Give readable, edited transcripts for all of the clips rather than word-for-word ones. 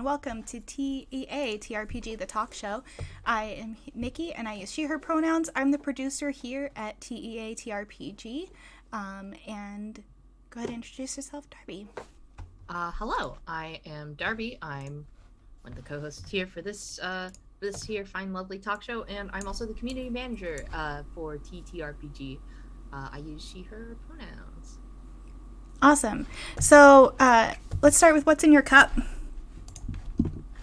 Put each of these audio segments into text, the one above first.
welcome to TRPG, the talk show. I am Nikki, and I use she, her pronouns. I'm the producer here at TRPG. And go ahead and introduce yourself, Darby. Hello, I am Darby. I'm one of the co-hosts here for this here fine, lovely talk show, and I'm also the community manager for TTRPG. I use she, her pronouns. Awesome. So let's start with what's in your cup.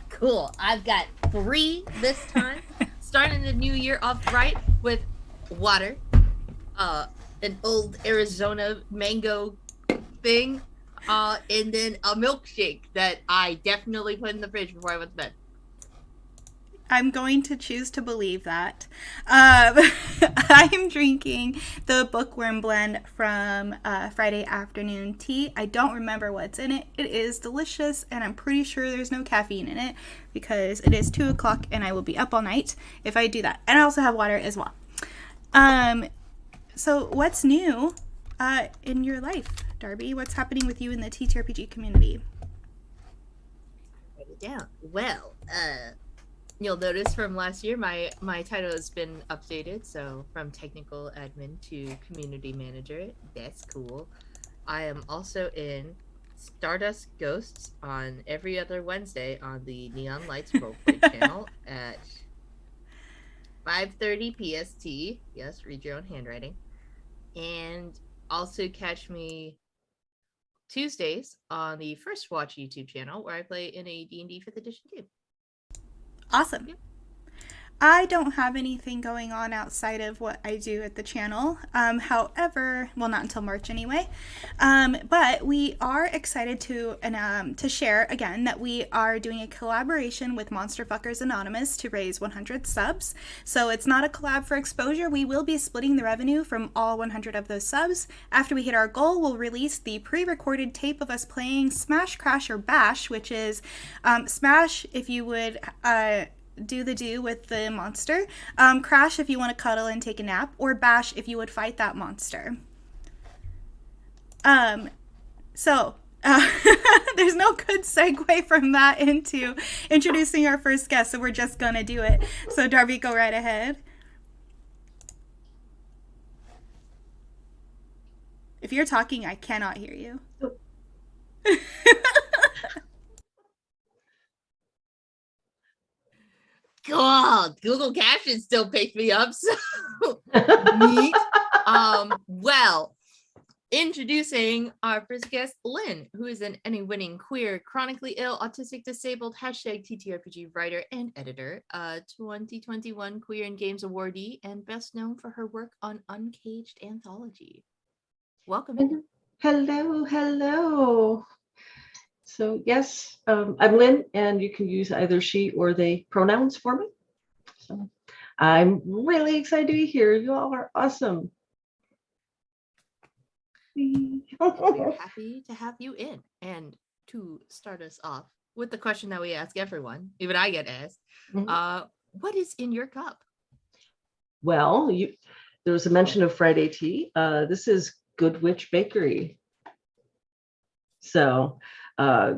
Cool. I've got 3 this time. Starting the new year off right with water, an old Arizona mango thing, and then a milkshake that I definitely put in the fridge before I went to bed. I'm going to choose to believe that. I am drinking the Bookworm blend from Friday Afternoon Tea. I don't remember what's in it. It is delicious, and I'm pretty sure there's no caffeine in it because it is 2 o'clock, and I will be up all night if I do that. And I also have water as well. So what's new in your life, Darby? What's happening with you in the TTRPG community? Write it down. Well, you'll notice from last year, my title has been updated. So from technical admin to community manager. That's cool. I am also in Stardust Ghosts on every other Wednesday on the Neon Lights Roleplay channel at 5:30 PST. Yes, read your own handwriting. And also catch me Tuesdays on the First Watch YouTube channel where I play in a D&D 5th edition game. Awesome. Yep. I don't have anything going on outside of what I do at the channel. However, well, not until March anyway. But we are excited to share again that we are doing a collaboration with Monster Fuckers Anonymous to raise 100 subs. So it's not a collab for exposure. We will be splitting the revenue from all 100 of those subs. After we hit our goal, we'll release the pre-recorded tape of us playing Smash, Crash, or Bash, which is Smash if you would do with the monster, Crash if you want to cuddle and take a nap, or Bash if you would fight that monster. So there's no good segue from that into introducing our first guest, so we're just gonna do it. So Darby, go right ahead. If you're talking, I cannot hear you. God, Google Captions still picked me up, so neat. Well, introducing our first guest, Lynne, who is an Emmy-winning queer, chronically ill, autistic, disabled, #TTRPG writer and editor, 2021 Queer in Games awardee, and best known for her work on Uncaged Anthology. Welcome in. Hello. So yes, I'm Lynne, and you can use either she or they pronouns for me. So I'm really excited to be here. You all are awesome. We're happy to have you in. And to start us off with the question that we ask everyone, even I get asked, what is in your cup? Well, there was a mention of Friday tea. This is Good Witch Bakery. So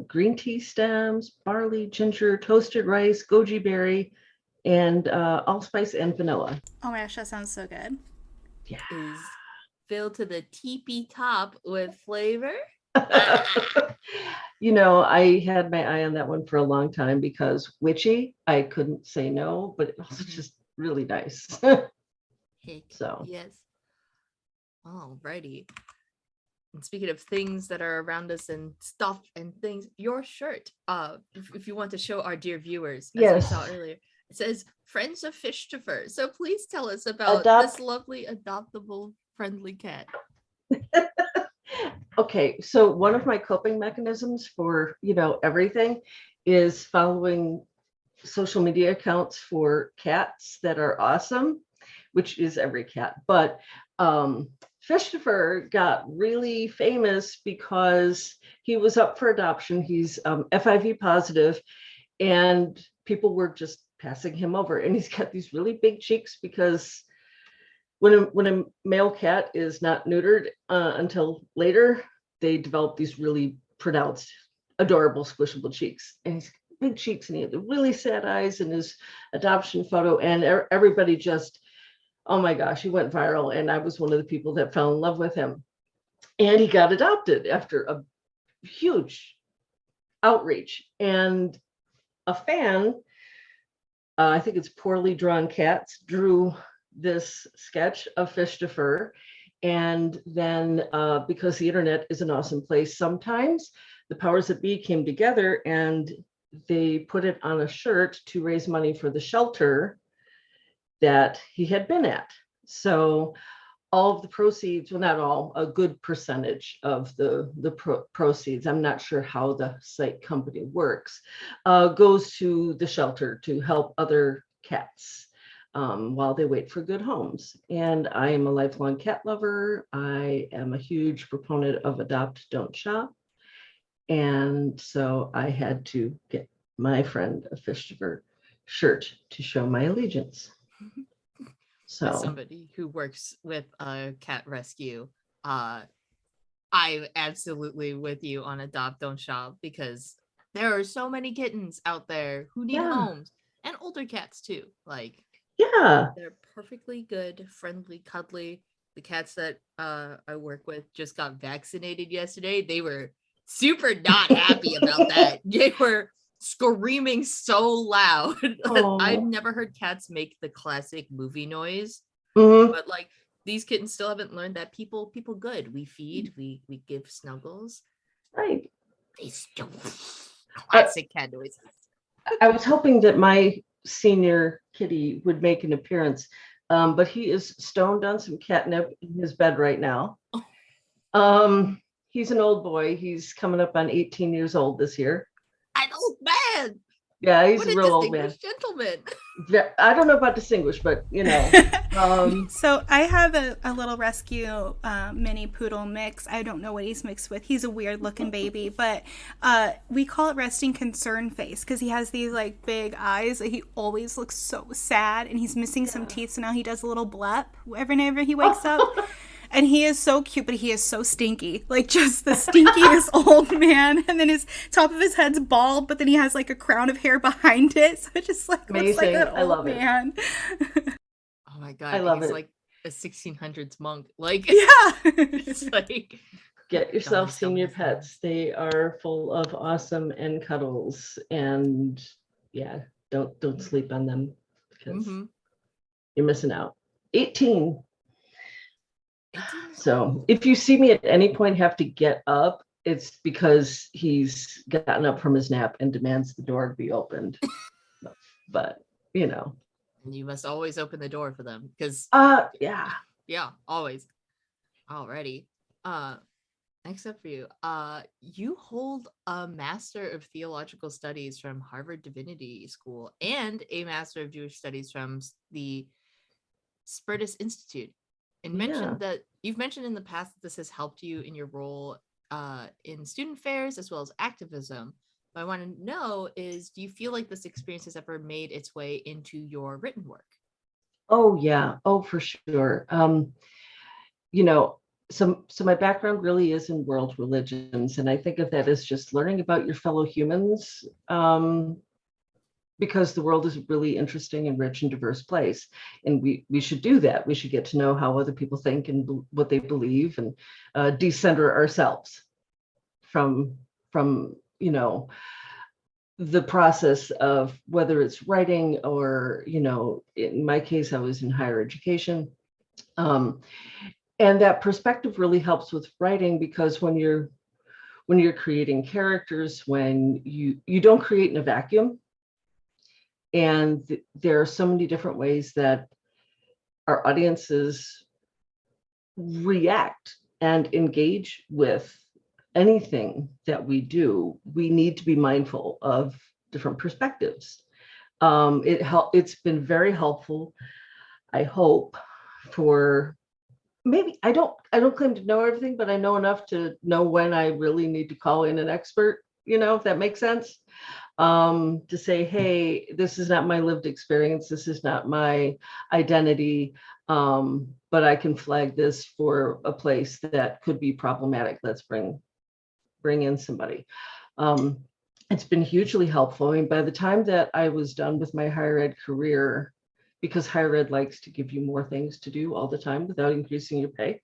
green tea stems, barley, ginger, toasted rice, goji berry, and allspice and vanilla. Oh my gosh, that sounds so good. Yeah. Is filled to the teepee top with flavor. You know, I had my eye on that one for a long time because witchy, I couldn't say no, but it was just really nice. So yes. Alrighty. And speaking of things that are around us and stuff and things, your shirt, if you want to show our dear viewers, as we saw earlier, it says Friends of Fishtifer. So please tell us about this lovely adoptable friendly cat. Okay, so one of my coping mechanisms for everything is following social media accounts for cats that are awesome, which is every cat, but Fishtifer got really famous because he was up for adoption. He's FIV positive, and people were just passing him over. And he's got these really big cheeks because when a male cat is not neutered until later, they develop these really pronounced, adorable, squishable cheeks. And he's big cheeks, and he had the really sad eyes in his adoption photo. And everybody just, oh my gosh, he went viral. And I was one of the people that fell in love with him. And he got adopted after a huge outreach. And a fan, I think it's Poorly Drawn Cats, drew this sketch of Fish to Fur. And then because the internet is an awesome place, sometimes the powers that be came together and they put it on a shirt to raise money for the shelter that he had been at. So all of the proceeds, well, not all, a good percentage of the proceeds, I'm not sure how the site company works, goes to the shelter to help other cats while they wait for good homes. And I am a lifelong cat lover. I am a huge proponent of Adopt, Don't Shop. And so I had to get my friend a Fish to Fur shirt to show my allegiance. So as somebody who works with a cat rescue, I'm absolutely with you on Adopt Don't Shop, because there are so many kittens out there who need homes, and older cats too. Like, they're perfectly good, friendly, cuddly. The cats that I work with just got vaccinated yesterday. They were super not happy about that. They were screaming so loud. I've never heard cats make the classic movie noise, but like, these kittens still haven't learned that people good. We feed, we give snuggles. Right. They still classic cat noises. I was hoping that my senior kitty would make an appearance, but he is stoned on some catnip in his bed right now. He's an old boy. He's coming up on 18 years old this year. An old man. Yeah, he's what a real old man. Gentleman. I don't know about distinguished, but you know. So I have a little rescue mini poodle mix. I don't know what he's mixed with. He's a weird looking baby, but we call it resting concern face because he has these like big eyes. He always looks so sad, and he's missing some teeth. So now he does a little blep whenever he wakes up. And he is so cute, but he is so stinky. Like, just the stinkiest old man. And then his top of his head's bald, but then he has like a crown of hair behind it. So it just like looks like an old man. Oh my god, I love he's it. like a 1600s monk. Like, yeah. It's like, get yourself senior pets. They are full of awesome and cuddles. And yeah, don't sleep on them because you're missing out. 18. So if you see me at any point have to get up, it's because he's gotten up from his nap and demands the door be opened. But you know, you must always open the door for them because yeah, always. Alrighty. Next up for you, you hold a Master of Theological Studies from Harvard Divinity School and a Master of Jewish Studies from the Spertus Institute. And mentioned that you've mentioned in the past that this has helped you in your role in student fairs as well as activism. What I want to know is, do you feel like this experience has ever made its way into your written work? Oh yeah, oh for sure. You know, so my background really is in world religions, and I think of that as just learning about your fellow humans. Because the world is a really interesting and rich and diverse place. And we should do that. We should get to know how other people think and what they believe, and decenter ourselves from you know, the process of whether it's writing or, you know, in my case, I was in higher education. And that perspective really helps with writing, because when you're creating characters, when you don't create in a vacuum. And there are so many different ways that our audiences react and engage with anything that we do. We need to be mindful of different perspectives. It's been very helpful, I hope, for maybe I don't claim to know everything, but I know enough to know when I really need to call in an expert, you know, if that makes sense. To say, hey, this is not my lived experience, this is not my identity, but I can flag this for a place that could be problematic. Let's bring in somebody. it's been hugely helpful. I mean, by the time that I was done with my higher ed career, because higher ed likes to give you more things to do all the time without increasing your pay,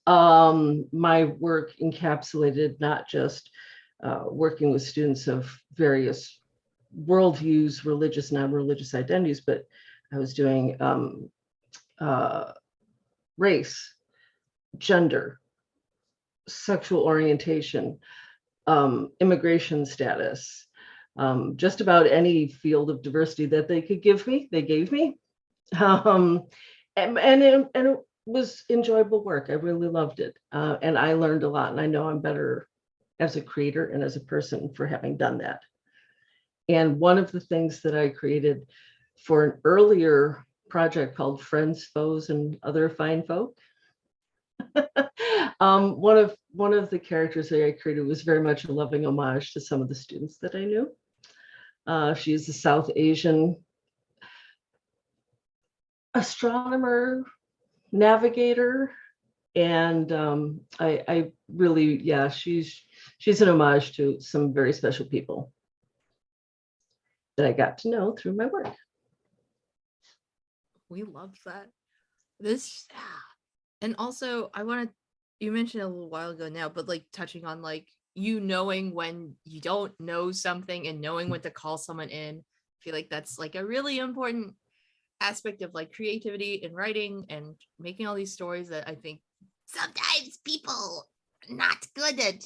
my work encapsulated not just working with students of various worldviews, religious, non-religious identities, but I was doing race, gender, sexual orientation, immigration status, just about any field of diversity that they could give me, they gave me. And it was enjoyable work. I really loved it. And I learned a lot, and I know I'm better as a creator and as a person for having done that. And one of the things that I created for an earlier project called Friends, Foes, and Other Fine Folk, one of the characters that I created was very much a loving homage to some of the students that I knew. She's a South Asian astronomer, navigator, and I really, yeah, she's an homage to some very special people that I got to know through my work. We love that. This, and also you mentioned a little while ago now, but like touching on like you knowing when you don't know something and knowing when to call someone in. I feel like that's like a really important aspect of like creativity and writing and making all these stories that I think sometimes people are not good at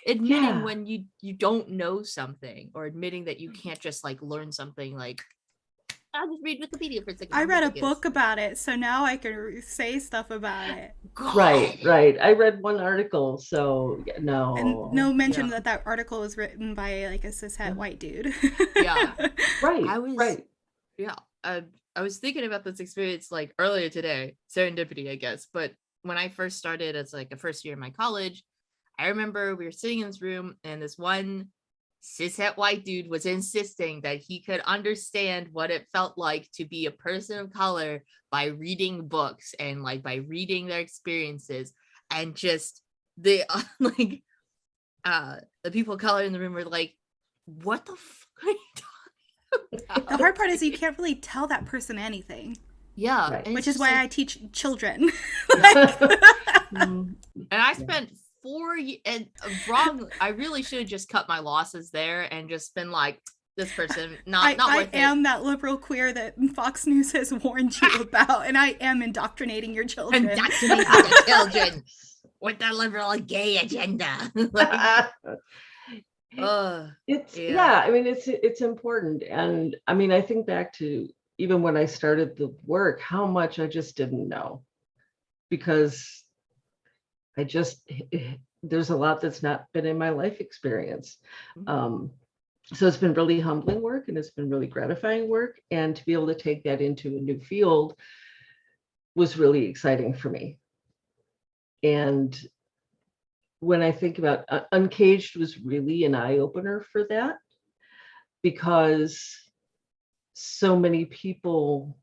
admitting when you don't know something, or admitting that you can't just like learn something like I'll just read Wikipedia for a second. I read a book about it, so now I can say stuff about it. God. Right. I read one article, so no. And no mention that article was written by like a cishet white dude. Yeah. Right. Yeah. I was thinking about this experience like earlier today, serendipity, I guess. But when I first started as like a first year in my college, I remember we were sitting in this room and this one cishet white dude was insisting that he could understand what it felt like to be a person of color by reading books and like by reading their experiences, and just the like the people of color in the room were like, what the fuck are you talking about? The hard part is you can't really tell that person anything. Yeah. Right. Which is why I teach children. And I spent 4 years and wrong. I really should have just cut my losses there and just been like, this person not worth it. I am that liberal queer that Fox News has warned you about, and I am indoctrinating your children. Indoctrinating the children with the liberal gay agenda. I mean, it's important. And I mean, I think back to even when I started the work, how much I just didn't know, because there's a lot that's not been in my life experience. So it's been really humbling work, and it's been really gratifying work. And to be able to take that into a new field was really exciting for me. And when I think about Uncaged was really an eye-opener for that, because so many people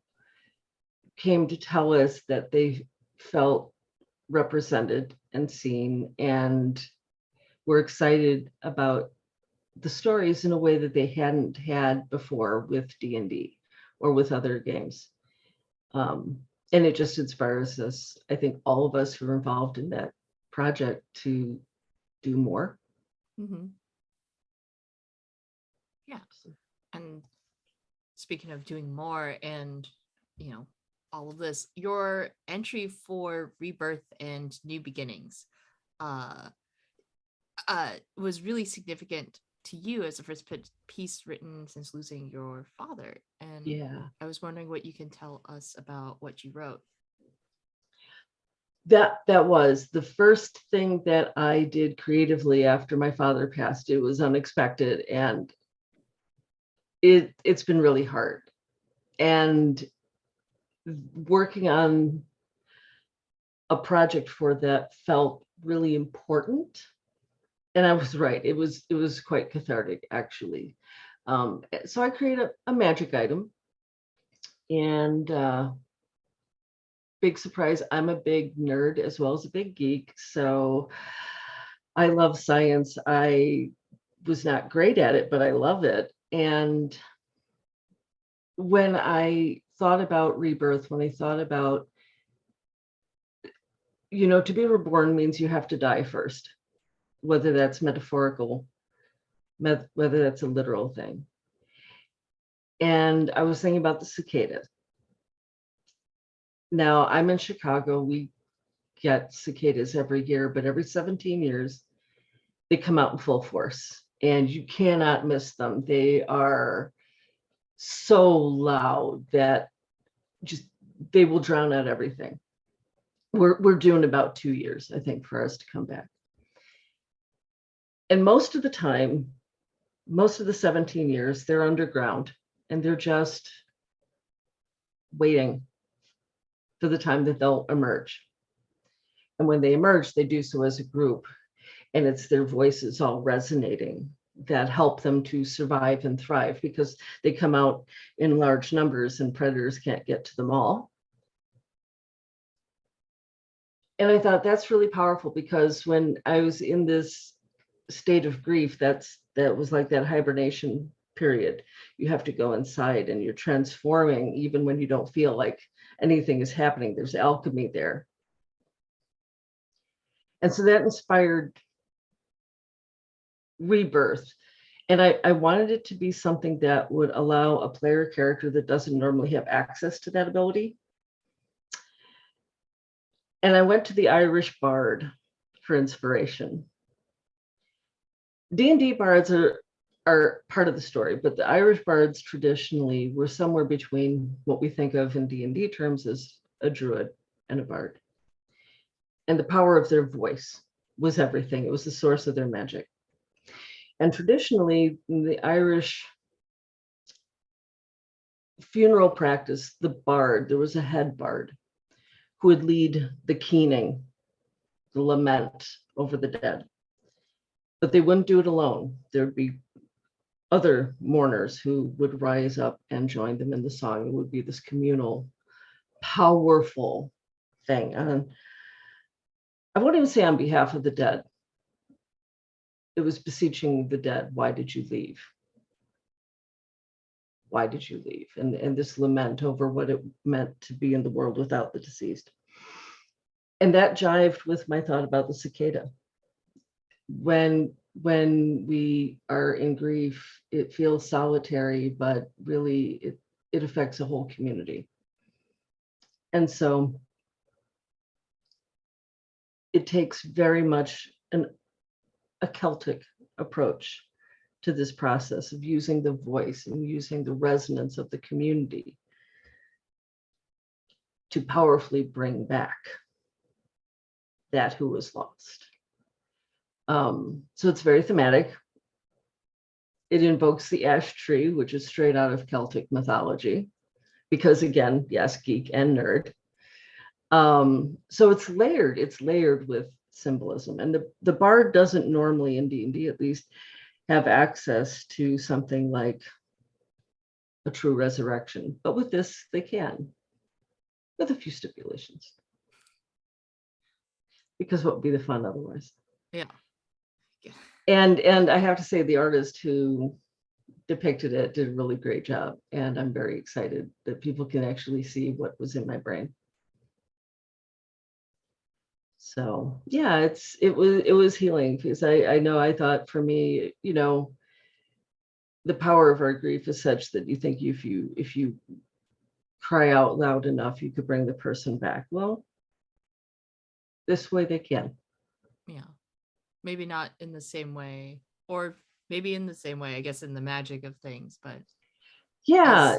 came to tell us that they felt represented and seen and were excited about the stories in a way that they hadn't had before with D&D or with other games. And it just inspires us, I think, all of us who are involved in that project to do more. Yeah. And speaking of doing more and, you know, all of this, your entry for Rebirth and New Beginnings was really significant to you as the first piece written since losing your father. And I was wondering what you can tell us about what you wrote. That was the first thing that I did creatively after my father passed. It was unexpected, and it's been really hard. And working on a project for that felt really important. And I was right. It was quite cathartic, actually. So I created a magic item, and big surprise, I'm a big nerd as well as a big geek. So I love science. I was not great at it, but I love it. And when I thought about rebirth, when I thought about, to be reborn means you have to die first, whether that's metaphorical, whether that's a literal thing. And I was thinking about the cicada. Now, I'm in Chicago. We get cicadas every year, but every 17 years, they come out in full force, and you cannot miss them. They are so loud that they will drown out everything. We're due in about 2 years, I think, for us to come back. And most of the time, most of the 17 years, they're underground, and they're just waiting for the time that they'll emerge. And when they emerge, they do so as a group, and it's their voices all resonating that help them to survive and thrive, because they come out in large numbers and predators can't get to them all. And I thought that's really powerful, because when I was in this state of grief, that was like that hibernation period. You have to go inside, and you're transforming even when you don't feel like anything is happening. There's alchemy there. And so that inspired rebirth. And I wanted it to be something that would allow a player character that doesn't normally have access to that ability. And I went to the Irish bard for inspiration. D&D bards are part of the story, but the Irish bards traditionally were somewhere between what we think of in D&D terms as a druid and a bard. And the power of their voice was everything. It was the source of their magic. And traditionally, in the Irish funeral practice, the bard, there was a head bard who would lead the keening, the lament over the dead. But they wouldn't do it alone. There'd be other mourners who would rise up and join them in the song. It would be this communal, powerful thing. And I won't even say on behalf of the dead. It was beseeching the dead. Why did you leave? Why did you leave? And this lament over what it meant to be in the world without the deceased. And that jived with my thought about the cicada. When we are in grief, it feels solitary, but really it affects a whole community. And so it takes very much a Celtic approach to this process of using the voice and using the resonance of the community to powerfully bring back that who was lost. So it's very thematic. It invokes the ash tree, which is straight out of Celtic mythology, because again, yes, geek and nerd. So it's layered with symbolism. And the bard doesn't normally, in D&D at least, have access to something like a true resurrection. But with this, they can, with a few stipulations. Because what would be the fun otherwise? Yeah. And I have to say, the artist who depicted it did a really great job. And I'm very excited that people can actually see what was in my brain. So yeah, it was healing, because I know I thought for me, the power of our grief is such that you think if you cry out loud enough, you could bring the person back. Well, this way they can. Yeah. Maybe not in the same way, or maybe in the same way, I guess, in the magic of things, but yeah.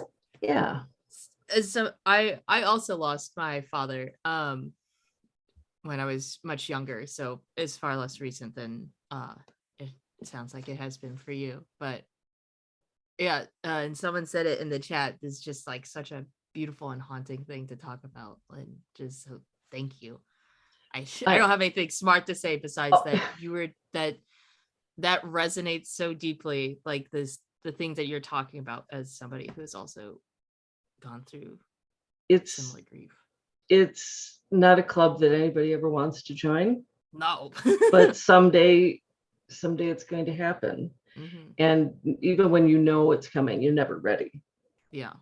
So I also lost my father when I was much younger, so it's far less recent than it sounds like it has been for you. But yeah, and someone said it in the chat, this is just like such a beautiful and haunting thing to talk about, and just so thank you. I don't have anything smart to say besides that you were that resonates so deeply, like the things that you're talking about as somebody who has also gone through similar grief. It's not a club that anybody ever wants to join. No. But someday it's going to happen. And even when you know it's coming, you're never ready. Yeah.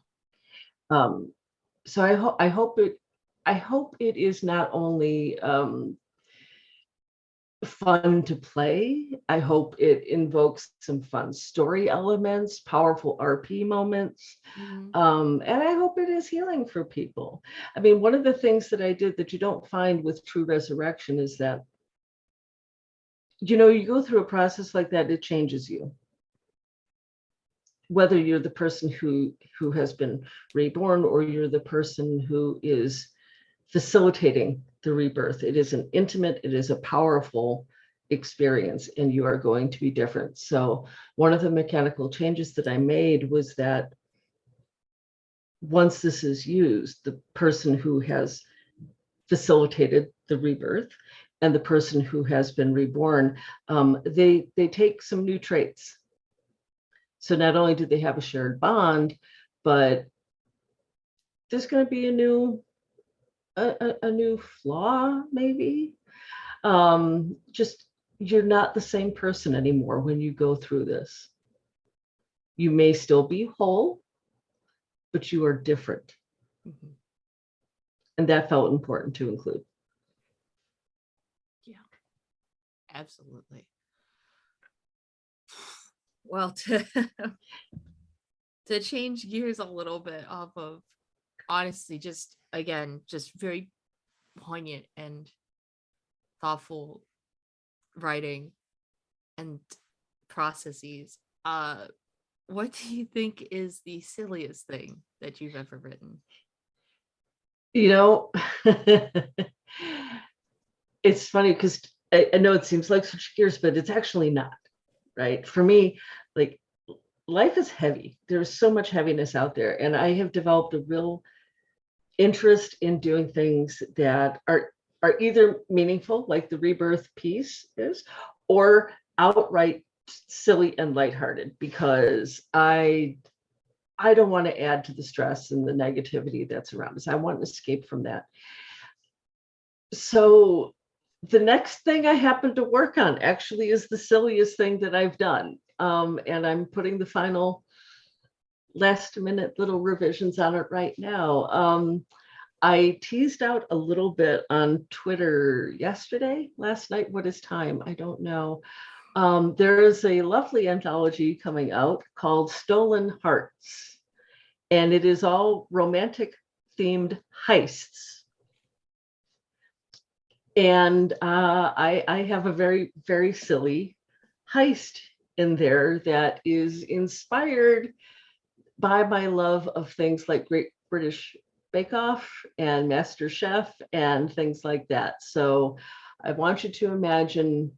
So I hope it is not only fun to play. I hope it invokes some fun story elements, powerful RP moments. And I hope it is healing for people. I mean, one of the things that I did that you don't find with True Resurrection is that, you know, you go through a process like that, it changes you. Whether you're the person who has been reborn or you're the person who is facilitating the rebirth. It is an intimate, it is a powerful experience, and you are going to be different. So one of the mechanical changes that I made was that once this is used, the person who has facilitated the rebirth and the person who has been reborn, they take some new traits. So not only do they have a shared bond, but there's going to be a new flaw, maybe. Just you're not the same person anymore when you go through this. You may still be whole, but you are different. And that felt important to include. Yeah, absolutely. Well, to change gears a little bit off of, honestly, just again, just very poignant and thoughtful writing and processes. What do you think is the silliest thing that you've ever written? You know, it's funny because I know it seems like such gears, but it's actually not, right? For me, like, life is heavy. There's so much heaviness out there. And I have developed a real interest in doing things that are either meaningful, like the rebirth piece is, or outright silly and lighthearted, because I don't want to add to the stress and the negativity that's around us. I want to escape from that. So the next thing I happen to work on actually is the silliest thing that I've done. And I'm putting the final last minute little revisions on it right now. I teased out a little bit on Twitter last night. What is time? I don't know. There is a lovely anthology coming out called Stolen Hearts, and it is all romantic themed heists. And I have a very, very silly heist in there that is inspired by my love of things like Great British Bake Off and Master Chef and things like that. So I want you to imagine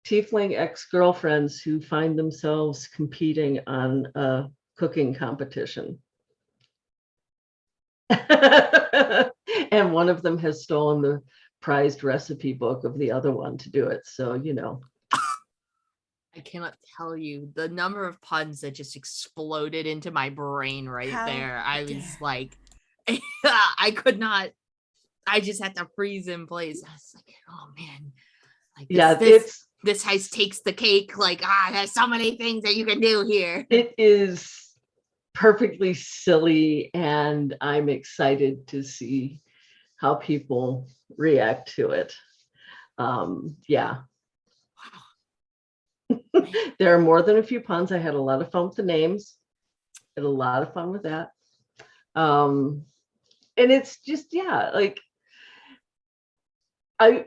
tiefling ex-girlfriends who find themselves competing on a cooking competition. And one of them has stolen the prized recipe book of the other one to do it. So, you know. I cannot tell you the number of puns that just exploded into my brain there. I was like, I could not, I just had to freeze in place. I was like, oh man, like this heist takes the cake. Like, there's so many things that you can do here. It is perfectly silly, and I'm excited to see how people react to it. Yeah. Wow. There are more than a few puns. I had a lot of fun with the names. Had a lot of fun with that. And it's just, like, I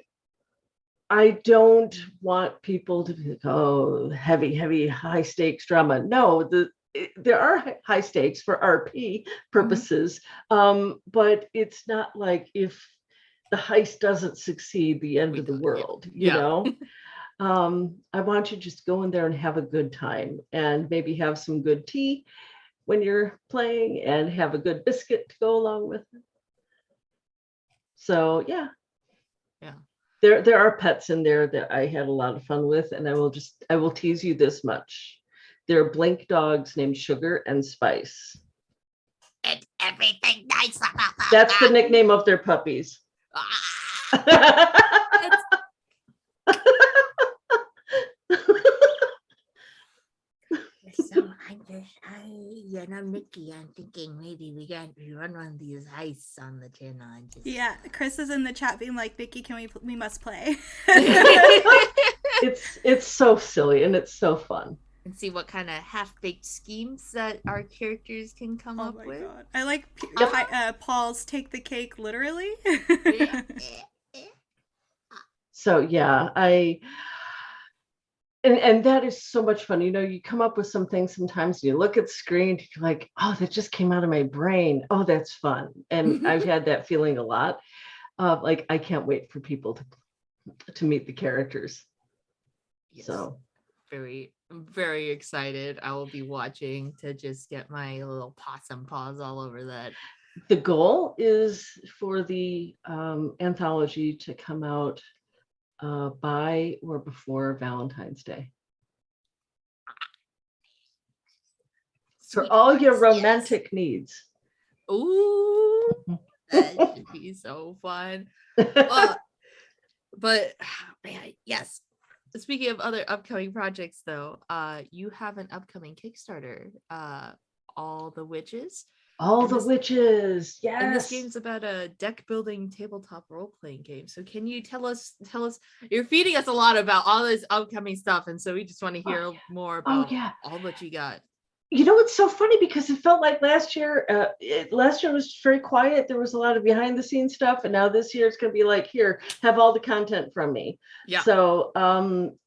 don't want people to be like, oh, heavy, high stakes drama. No, there are high stakes for RP purposes, but it's not like if the heist doesn't succeed, the end of the world, you know? I want you to just go in there and have a good time, and maybe have some good tea when you're playing, and have a good biscuit to go along with it. So yeah. There are pets in there that I had a lot of fun with, and I will tease you this much. There are blink dogs named Sugar and Spice. And everything nice about that. That's the nickname of their puppies. So I'm Nikki. I'm thinking maybe we run one of these heists on the channel and just Yeah, Chris is in the chat being like, Vicky, we must play. It's so silly and it's so fun. And see what kind of half-baked schemes that our characters can come up with. Oh my god. I like Paul's take the cake literally. So yeah, and that is so much fun. You come up with some things sometimes and you look at the screen, you're like, oh, that just came out of my brain. Oh, that's fun. And I've had that feeling a lot. Like I can't wait for people to meet the characters. Yes. So I'm very excited. I will be watching to just get my little possum paws all over that. The goal is for the anthology to come out by or before Valentine's Day. For all your romantic needs. Ooh, that should be so fun. But man, yes. Speaking of other upcoming projects, though, you have an upcoming Kickstarter, All the Witches. Witches, yes. And this game's about a deck building tabletop role playing game. So can you tell us? You're feeding us a lot about all this upcoming stuff, and so we just want to hear more about all that you got. It's so funny because it felt like last year was very quiet. There was a lot of behind the scenes stuff. And now this year it's going to be like, here, have all the content from me. Yeah. So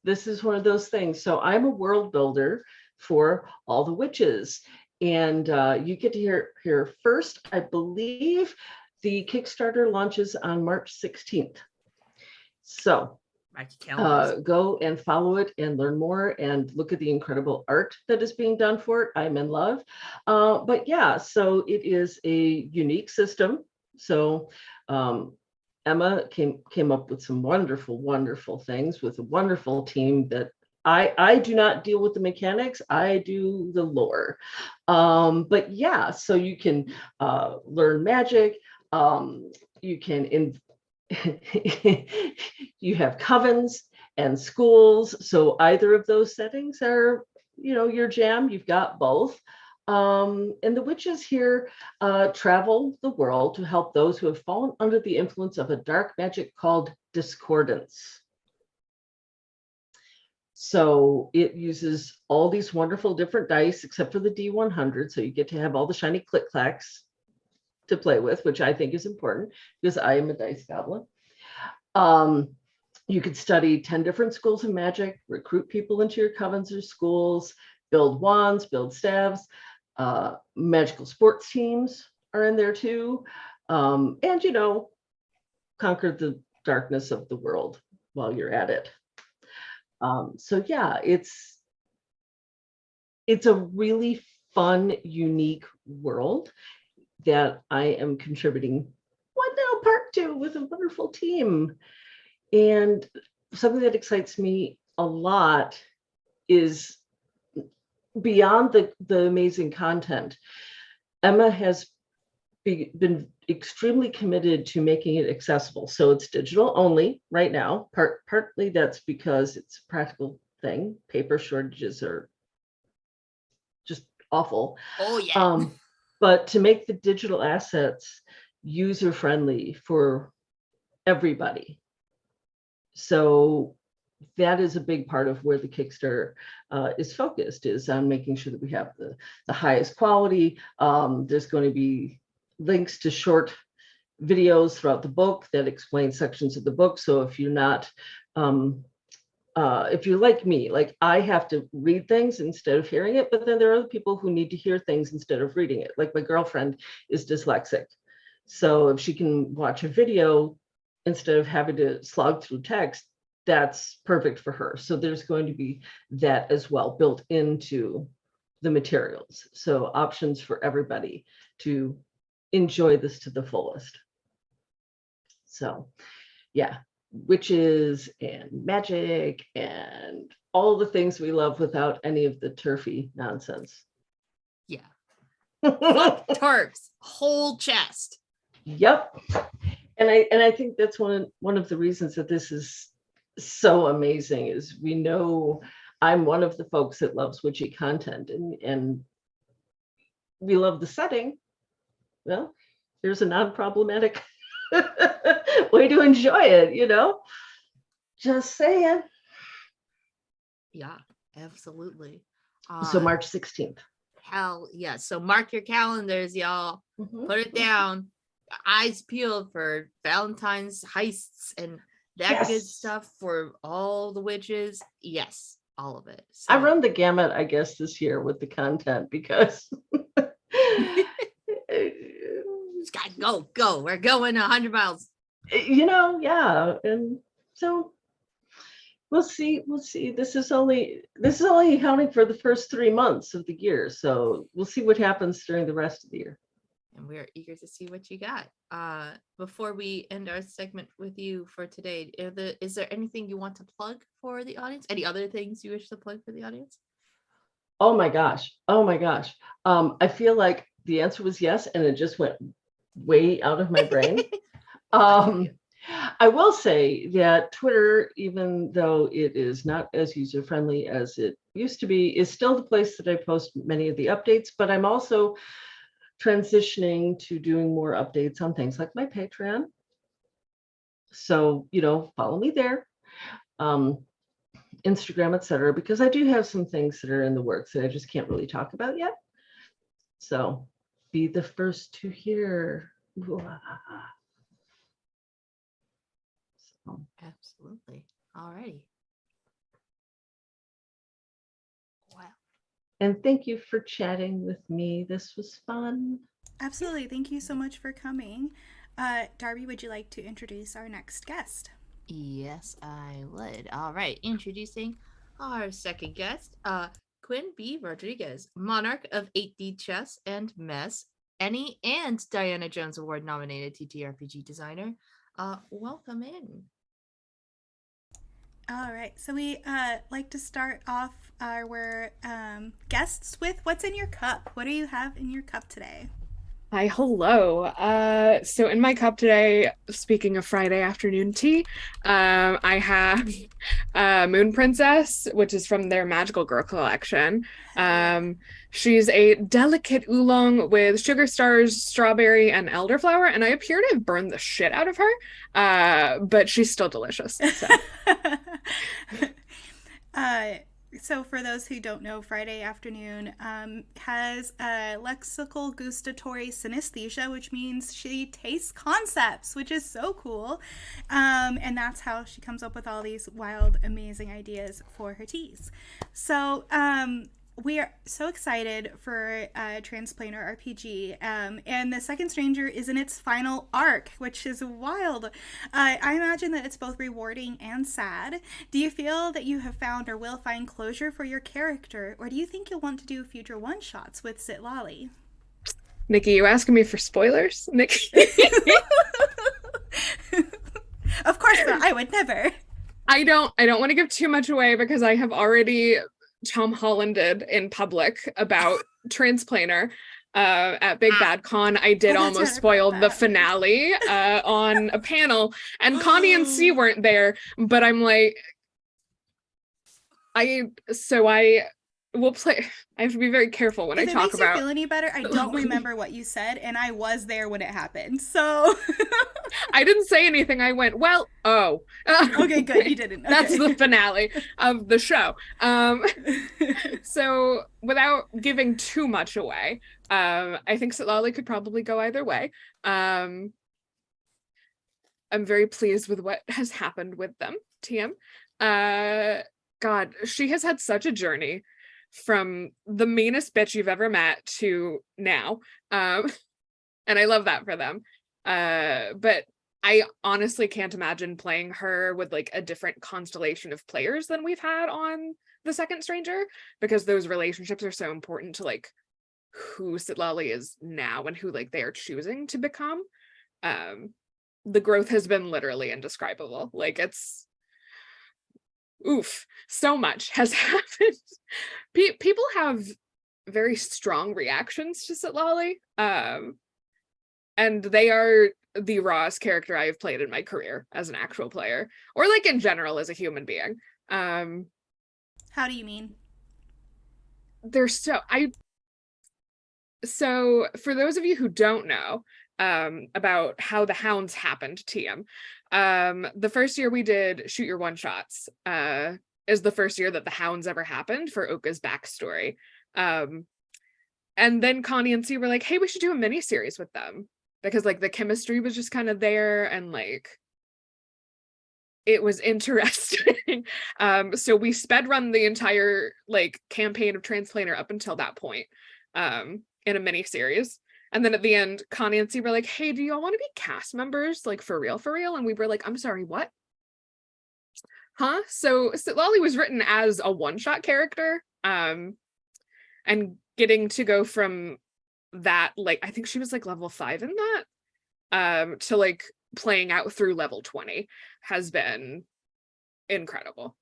this is one of those things. So I'm a world builder for All the Witches. And you get to hear first, I believe the Kickstarter launches on March 16th. So go and follow it and learn more and look at the incredible art that is being done for it. I'm in love. But yeah, so it is a unique system. So Emma came up with some wonderful, wonderful things with a wonderful team that I do not deal with the mechanics. I do the lore. But yeah, so you can learn magic. You can you have covens and schools. So either of those settings are, your jam. You've got both. And the witches here travel the world to help those who have fallen under the influence of a dark magic called discordance. So it uses all these wonderful different dice, except for the D100. So you get to have all the shiny click clacks to play with, which I think is important because I am a dice goblin. You could study 10 different schools of magic, recruit people into your covens or schools, build wands, build staves. Magical sports teams are in there too. And, conquer the darkness of the world while you're at it. So yeah, it's a really fun, unique world that I am contributing one now part to with a wonderful team. And something that excites me a lot is beyond the amazing content. Emma has been extremely committed to making it accessible. So it's digital only right now. Partly that's because it's a practical thing. Paper shortages are just awful. Oh yeah. But to make the digital assets user-friendly for everybody. So that is a big part of where the Kickstarter is focused, is on making sure that we have the highest quality. There's going to be links to short videos throughout the book that explain sections of the book. So if you're not, if you're like me, like I have to read things instead of hearing it, but then there are other people who need to hear things instead of reading it. Like my girlfriend is dyslexic. So if she can watch a video instead of having to slog through text, that's perfect for her. So there's going to be that as well built into the materials. So options for everybody to enjoy this to the fullest. So yeah, witches and magic and all the things we love without any of the turfy nonsense. Yeah. Tarps, whole chest. Yep. And I think that's one of the reasons that this is so amazing is we know I'm one of the folks that loves witchy content, and we love the setting. Well, there's a non-problematic way to enjoy it, Just saying. Yeah, absolutely. So March 16th. Hell yeah. So mark your calendars, y'all. Mhm. Put it down. Eyes peeled for Valentine's heists and that good Yes. stuff for all the witches. Yes, all of it. I So run the gamut, I guess, this year with the content because just gotta go. We're going 100 miles. yeah. And so we'll see. This is only accounting for the first 3 months of the year. So we'll see what happens during the rest of the year. And we're eager to see what you got. Before we end our segment with you for today, is there anything you want to plug for the audience? Any other things you wish to plug for the audience? Oh my gosh. I feel like the answer was yes, and it just went way out of my brain. I will say that Twitter, even though it is not as user-friendly as it used to be, is still the place that I post many of the updates, but I'm also transitioning to doing more updates on things like my Patreon. So, follow me there, Instagram, etc., because I do have some things that are in the works that I just can't really talk about yet. So be the first to hear. So. Absolutely. All righty. Wow. And thank you for chatting with me. This was fun. Absolutely. Thank you so much for coming. Darby, would you like to introduce our next guest? Yes, I would. All right. Introducing our second guest, Quinn B. Rodriguez, monarch of 8D Chess and Mess, Annie and Diana Jones Award nominated TTRPG designer. Welcome in. All right. So we like to start off our guests with what's in your cup. What do you have in your cup today? Hi, hello. So in my cup today, speaking of Friday afternoon tea, I have Moon Princess, which is from their Magical Girl collection. She's a delicate oolong with sugar stars, strawberry, and elderflower, and I appear to have burned the shit out of her, but she's still delicious. So. So for those who don't know, Friday afternoon has a lexical gustatory synesthesia, which means she tastes concepts, which is so cool. And that's how she comes up with all these wild, amazing ideas for her teas. So we are so excited for Transplanar RPG, and the Second Stranger is in its final arc, which is wild. I imagine that it's both rewarding and sad. Do you feel that you have found or will find closure for your character, or do you think you'll want to do future one-shots with Sitlali? Nikki, you asking me for spoilers? Nikki? Of course not. I would never. I don't want to give too much away because I have already Tom Hollanded in public about Transplanar at Big Bad Con. I did almost spoil the finale on a panel, and Connie and C weren't there, but I'm like, I will play. I have to be very careful when I talk about. If it makes you feel any better, I don't remember what you said, and I was there when it happened, so. I didn't say anything. I went, well, oh. Okay, good. You didn't. Okay. That's the finale of the show. So without giving too much away, I think Sitlali could probably go either way. I'm very pleased with what has happened with them, TM. God, she has had such a journey from the meanest bitch you've ever met to now. And I love that for them. But I honestly can't imagine playing her with like a different constellation of players than we've had on the Second Stranger, because those relationships are so important to like who Sitlali is now and who like they are choosing to become. The growth has been literally indescribable. Like it's so much has happened. People have very strong reactions to Sitlali, and they are the rawest character I have played in my career as an actual player, or like in general as a human being. How do you mean? They're so for those of you who don't know about how the hounds happened, TM, the first year we did shoot your one shots is the first year that the hounds ever happened for Oka's backstory. And then Connie and C were like, hey, we should do a mini series with them, because like the chemistry was just kind of there and like it was interesting. So we sped run the entire like campaign of Transplanter up until that point in a mini series. And then at the end, Connie and C were like, hey, do y'all want to be cast members? Like for real, for real? And we were like, I'm sorry, what? Huh? So Lolly was written as a one-shot character. And getting to go from that, like, I think she was like level 5 in that, to like playing out through level 20 has been incredible.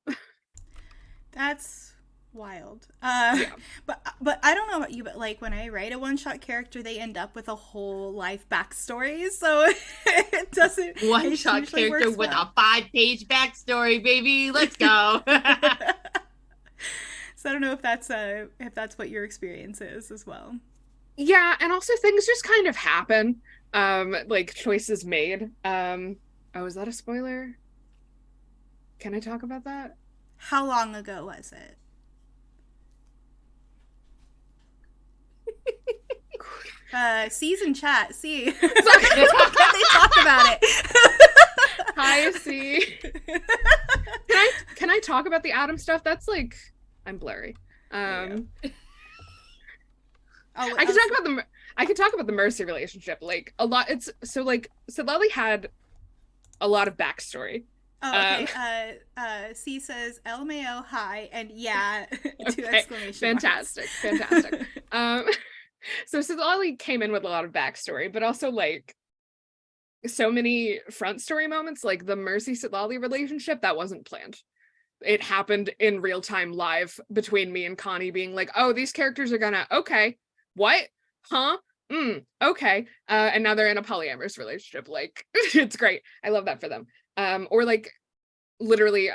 That's wild. Yeah. But I don't know about you, but like when I write a one-shot character, they end up with a whole life backstory, so it doesn't. One-shot character with a 5-page backstory, baby. Let's go. So I don't know if that's what your experience is as well. Yeah, and also things just kind of happen. Like choices made. Oh, is that a spoiler? Can I talk about that? How long ago was it? Season chat. See, can they talk about it? Hi, C. Can I talk about the Adam stuff? That's like, I'm blurry. I can talk about the Mercy relationship. Like a lot. It's so like Lolly had a lot of backstory. Oh, okay. C says LMAO hi and yeah, 2 exclamation marks. Fantastic. So Lolly came in with a lot of backstory, but also like so many front story moments, like the Mercy Lolly relationship that wasn't planned. It happened in real time live between me and Connie being like, oh, these characters are gonna, okay, what? Huh? Okay. And now they're in a polyamorous relationship. Like, it's great. I love that for them. Or like literally,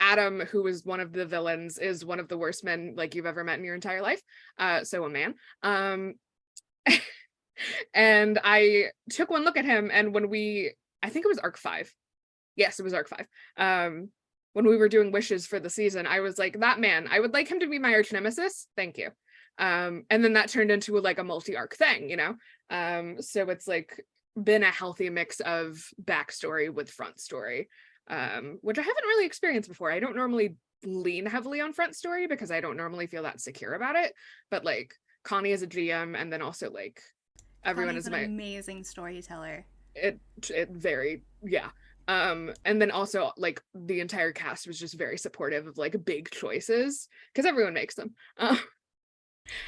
Adam, who was one of the villains, is one of the worst men like you've ever met in your entire life. So a man. And I took one look at him, and when I think it was arc 5. Yes, it was arc 5. When we were doing wishes for the season, I was like, that man, I would like him to be my arch nemesis. Thank you. And then that turned into like a multi-arc thing, you know? So it's like been a healthy mix of backstory with front story, which I haven't really experienced before. I don't normally lean heavily on front story because I don't normally feel that secure about it. But like Connie is a GM, and then also like everyone Connie's is an amazing storyteller. It very, yeah. And then also like the entire cast was just very supportive of like big choices because everyone makes them. Oh,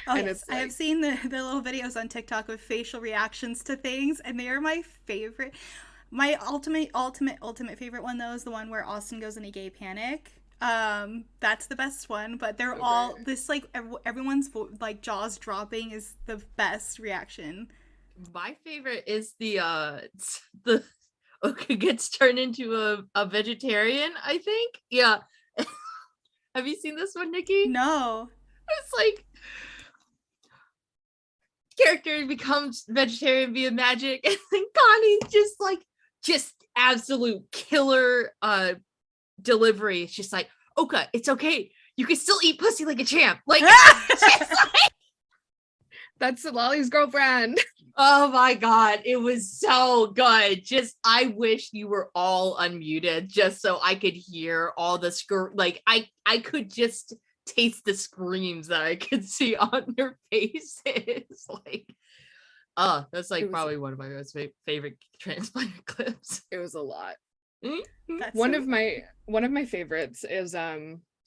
and yes. it's like, I have seen the little videos on TikTok with facial reactions to things, and they are my favorite. My ultimate favorite one though is the one where Austin goes in a gay panic. That's the best one, but they're all this like everyone's like jaws dropping is the best reaction. My favorite is the Oka gets turned into a vegetarian, I think. Yeah. Have you seen this one, Nikki? No. It's like character becomes vegetarian via magic, and then Connie's just absolute killer delivery. It's just like, Oka, it's okay. You can still eat pussy like a champ. Like, that's Lolly's girlfriend. Oh my god, it was so good. Just I wish you were all unmuted just so I could hear all the like I could just taste the screams that I could see on their faces. Like, oh, that's like probably one of my most favorite transplanter clips. It was a lot. That's One of my favorites is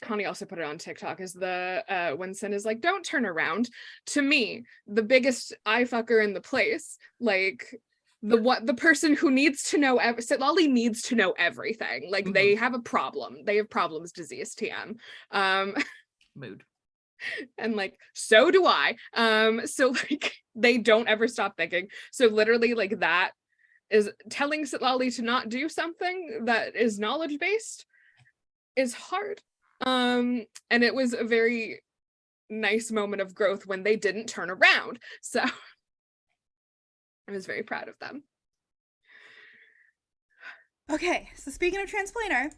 Connie also put it on TikTok, is the when Sin is like, don't turn around. To me, the biggest eye fucker in the place, like the person who needs to know Lolly needs to know everything. Like they have a problem. They have problems, disease, TM. Mood. And like, so do I. So like they don't ever stop thinking. So literally like that is telling Lolly to not do something that is knowledge based is hard. And it was a very nice moment of growth when they didn't turn around. So I was very proud of them. Okay, so speaking of Transplaner,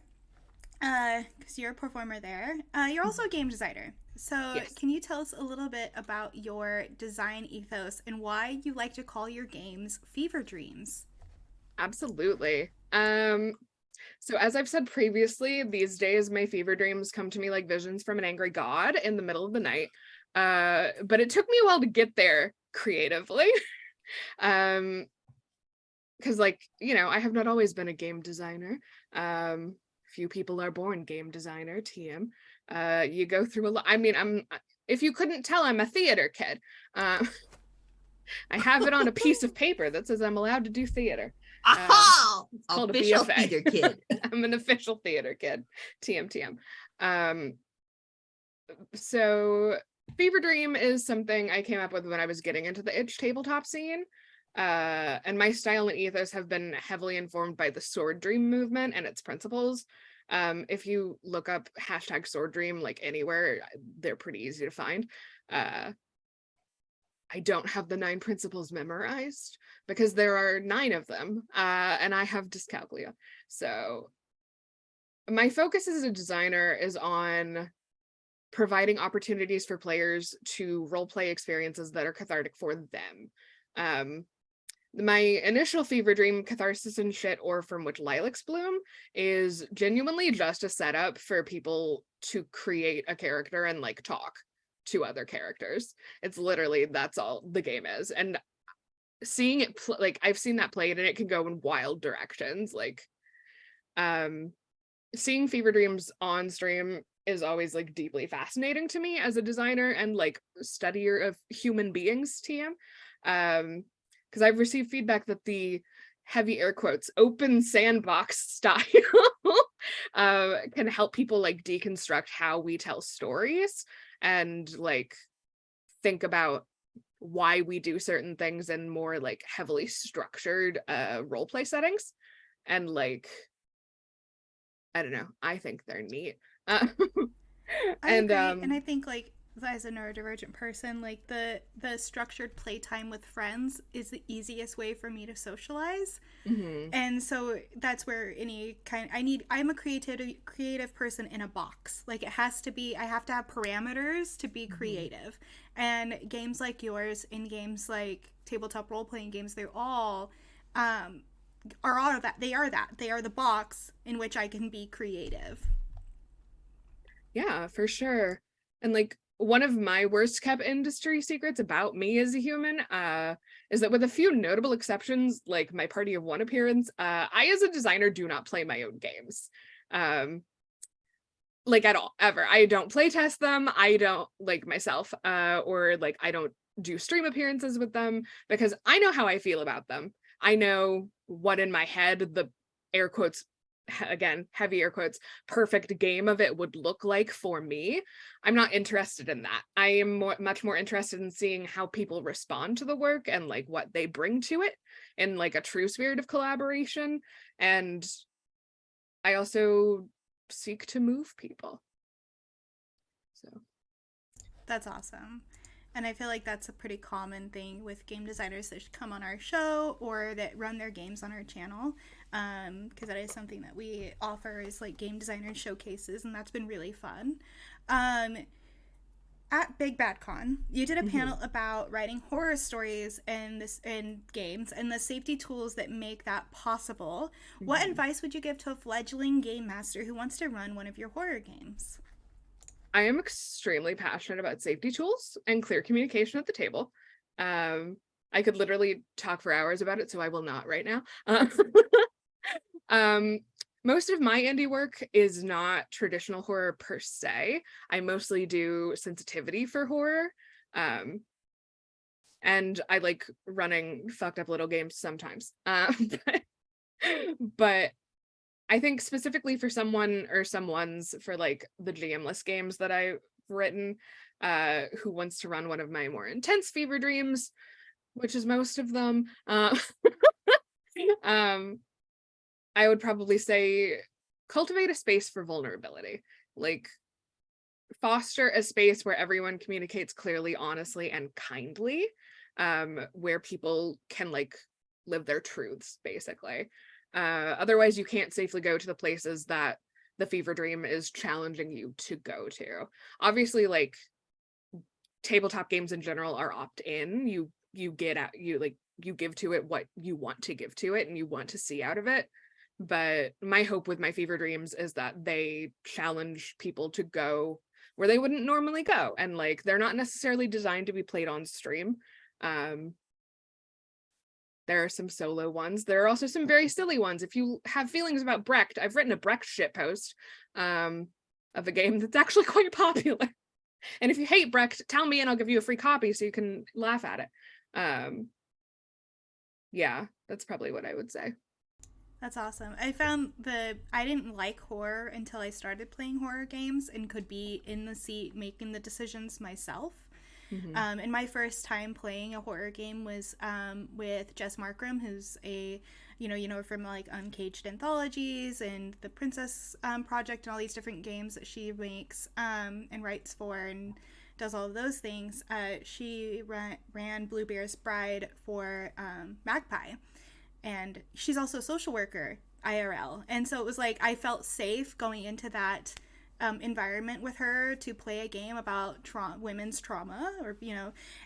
because you're a performer there, you're also a game designer. So Yes. can you tell us a little bit about your design ethos and why you like to call your games fever dreams? Absolutely. So as I've said previously, these days my fever dreams come to me like visions from an angry god in the middle of the night. But it took me a while to get there creatively. Because like, you know, I have not always been a game designer. Few people are born game designer, TM. You go through a lot. I mean, if you couldn't tell, I'm a theater kid. I have it on a piece of paper that says I'm allowed to do theater. Oh, It's called a official BFA. theater kid. I'm an official theater kid. TM. So Fever Dream is something I came up with when I was getting into the itch tabletop scene. And my style and ethos have been heavily informed by the Sword Dream movement and its principles. If you look up hashtag Sword Dream like anywhere, they're pretty easy to find. I don't have the 9 principles memorized because there are 9 of them, and I have dyscalculia. So my focus as a designer is on providing opportunities for players to roleplay experiences that are cathartic for them. My initial fever dream, Catharsis and Shit, or From Which Lilacs Bloom, is genuinely just a setup for people to create a character and like talk to other characters. It's literally, that's all the game is. And seeing it like I've seen that played and it can go in wild directions. Like seeing fever dreams on stream is always like deeply fascinating to me as a designer and like studier of human beings, TM. Because I've received feedback that the heavy air quotes open sandbox style can help people like deconstruct how we tell stories and like think about why we do certain things in more like heavily structured role play settings. And like, I don't know, I think they're neat. I agree, and I think like as a neurodivergent person, like the structured playtime with friends is the easiest way for me to socialize. And so that's where I'm a creative person in a box. Like it has to be, I have to have parameters to be creative. And games like yours and games like tabletop role playing games, they're all are all of that. They are the box in which I can be creative. Yeah, for sure. And like one of my worst kept industry secrets about me as a human is that with a few notable exceptions, like my party of 1 appearance, I as a designer do not play my own games. Like at all, ever. I don't play test them. I don't like myself, or like I don't do stream appearances with them because I know how I feel about them. I know what in my head the air quotes, again, heavy air quotes, perfect game of it would look like for me. I'm not interested in that. I am much more interested in seeing how people respond to the work and like what they bring to it in like a true spirit of collaboration. And I also seek to move people. So that's awesome. And I feel like that's a pretty common thing with game designers that come on our show or that run their games on our channel. Because that is something that we offer is like game designer showcases, and that's been really fun. At Big Bad Con, you did a panel about writing horror stories in games and the safety tools that make that possible. What advice would you give to a fledgling game master who wants to run one of your horror games? I am extremely passionate about safety tools and clear communication at the table. I could literally talk for hours about it, so I will not right now. Most of my indie work is not traditional horror per se. I mostly do sensitivity for horror. And I like running fucked up little games sometimes. But I think specifically for someone or someone's for like the GM-less games that I've written, who wants to run one of my more intense fever dreams, which is most of them, I would probably say cultivate a space for vulnerability. Like foster a space where everyone communicates clearly, honestly, and kindly, where people can like live their truths, basically. Otherwise, you can't safely go to the places that the fever dream is challenging you to go to. Obviously, like tabletop games in general are opt-in. You get out, you give to it what you want to give to it and you want to see out of it. But my hope with my fever dreams is that they challenge people to go where they wouldn't normally go, and like they're not necessarily designed to be played on stream. There are some solo ones. There are also some very silly ones. If you have feelings about Brecht, I've written a Brecht shitpost of a game that's actually quite popular. And if you hate Brecht, tell me and I'll give you a free copy so you can laugh at it. Yeah, that's probably what I would say. That's awesome. I found I didn't like horror until I started playing horror games and could be in the seat making the decisions myself. Mm-hmm. And my first time playing a horror game was with Jess Markram, who's a, you know from like Uncaged Anthologies and the Princess Project and all these different games that she makes and writes for and does all of those things. She ran Blue Bear's Bride for Magpie. And she's also a social worker, IRL. And so it was like I felt safe going into that environment with her to play a game about women's trauma, or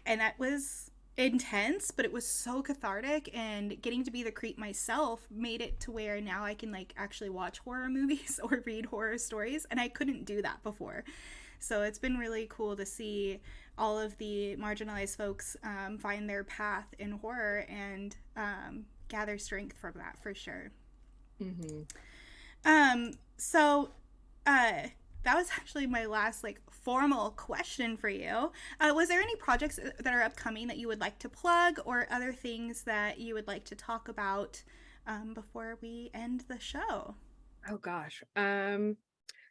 and that was intense, but it was so cathartic, and getting to be the creep myself made it to where now I can like actually watch horror movies or read horror stories, and I couldn't do that before. So it's been really cool to see all of the marginalized folks find their path in horror and gather strength from that, for sure. Mm-hmm. So that was actually my last like formal question for you. Was there any projects that are upcoming that you would like to plug, or other things that you would like to talk about before we end the show? Oh gosh.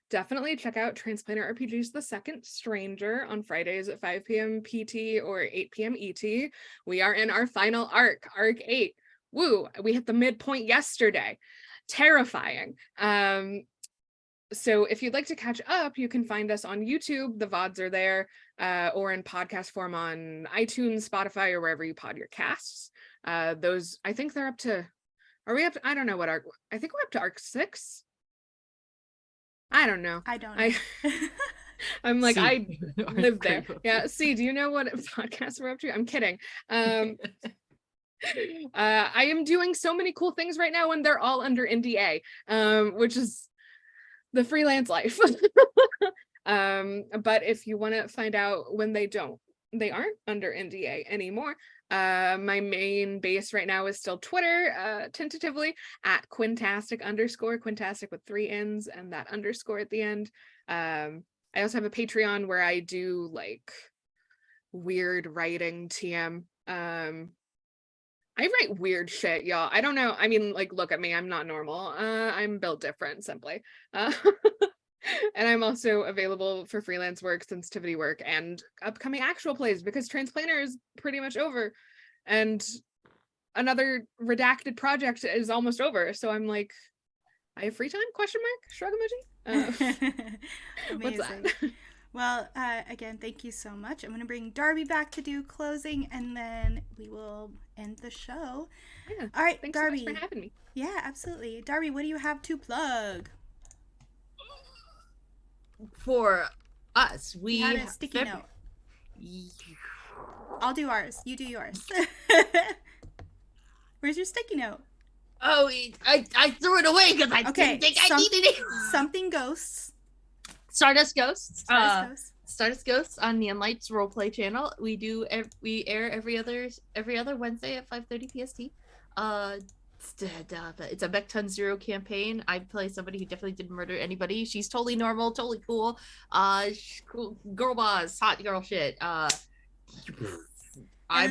Definitely check out Transplanter RPG's The Second Stranger on Fridays at 5 p.m. PT or 8 p.m. ET. We are in our final arc 8. Woo, we hit the midpoint yesterday. Terrifying. So if you'd like to catch up, you can find us on YouTube. The VODs are there, or in podcast form on iTunes, Spotify, or wherever you pod your casts. Those, I think they're up to, are we up to, I don't know what arc, I think we're up to arc 6. I don't know. I don't know. I'm like, I live there. Yeah. See, do you know what podcast we're up to? I'm kidding. I am doing so many cool things right now, and they're all under NDA, which is the freelance life. But if you want to find out when they aren't under NDA anymore, my main base right now is still Twitter, tentatively at Quintastic with 3 N's and that underscore at the end. I also have a Patreon where I do like weird writing TM. I write weird shit, y'all. I don't know. I mean, like, look at me. I'm not normal. I'm built different, simply. And I'm also available for freelance work, sensitivity work, and upcoming actual plays, because Transplanter is pretty much over. And another redacted project is almost over. So I'm like, I have free time? ? Shrug emoji. What's that? Well, again, thank you so much. I'm going to bring Darby back to do closing, and then we will end the show. Yeah. All right, thanks Darby. so much for having me. Yeah, absolutely. Darby, what do you have to plug? For us, we had a sticky note. I'll do ours. You do yours. Where's your sticky note? Oh, I threw it away because I didn't think I needed it. Something Ghosts. Stardust Ghosts. Stardust Ghosts on Neon Lights roleplay channel. We air every other Wednesday at 5:30 PST. It's a Mechton Zero campaign. I play somebody who definitely didn't murder anybody. She's totally normal, totally cool. Cool girl boss, hot girl shit. And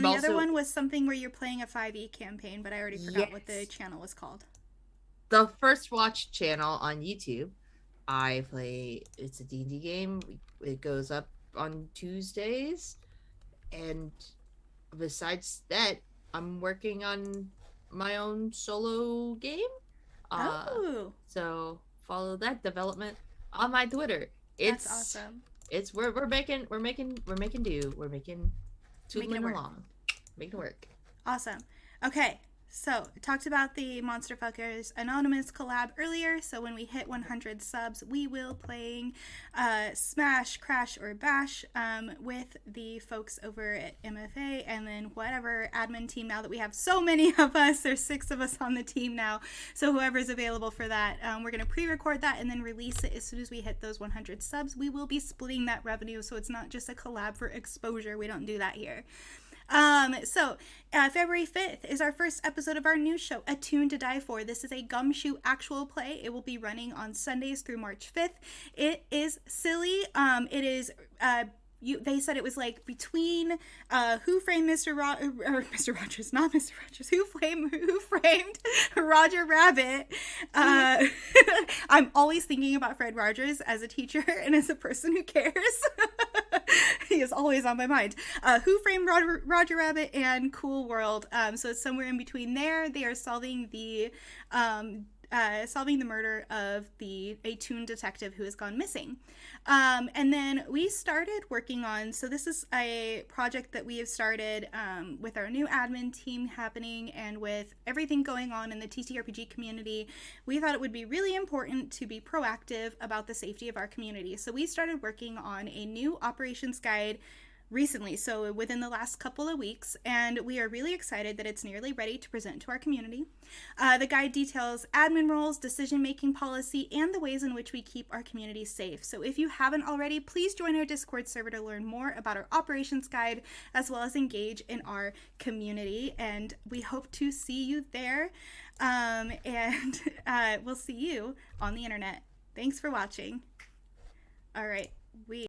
the other one was something where you're playing a 5e campaign, but I already forgot what the channel was called. The First Watch channel on YouTube. I play, it's a D&D game. It goes up on Tuesdays. And besides that, I'm working on my own solo game. So follow that development on my Twitter. That's awesome. It's we're making do. We're making tootling work. along. Making it work. Awesome. Okay, so I talked about the Monster Fuckers Anonymous collab earlier. So when we hit 100 subs, we will playing Smash, Crash, or Bash with the folks over at MFA, and then whatever admin team. Now that we have so many of us, there's 6 of us on the team now. So whoever's available for that, we're going to pre-record that and then release it as soon as we hit those 100 subs. We will be splitting that revenue, so it's not just a collab for exposure. We don't do that here. So February 5th is our first episode of our new show, A Tune to Die For. This is a Gumshoe actual play. It will be running on Sundays through March 5th. It is silly. It is, they said it was like between Who Framed Mr. Mr. Rogers, not Mr. Rogers, Who Framed Roger Rabbit. I'm always thinking about Fred Rogers as a teacher and as a person who cares. He is always on my mind. Who Framed Roger Rabbit and Cool World. So it's somewhere in between there. They are solving the murder of a Toon detective who has gone missing. And then we started working on, so this is a project that we have started with our new admin team happening and with everything going on in the TTRPG community. We thought it would be really important to be proactive about the safety of our community. So we started working on a new operations guide recently, so within the last couple of weeks, and we are really excited that it's nearly ready to present to our community. The guide details admin roles, decision-making policy, and the ways in which we keep our community safe. So if you haven't already, please join our Discord server to learn more about our operations guide, as well as engage in our community, and we hope to see you there, and we'll see you on the internet. Thanks for watching. All right, we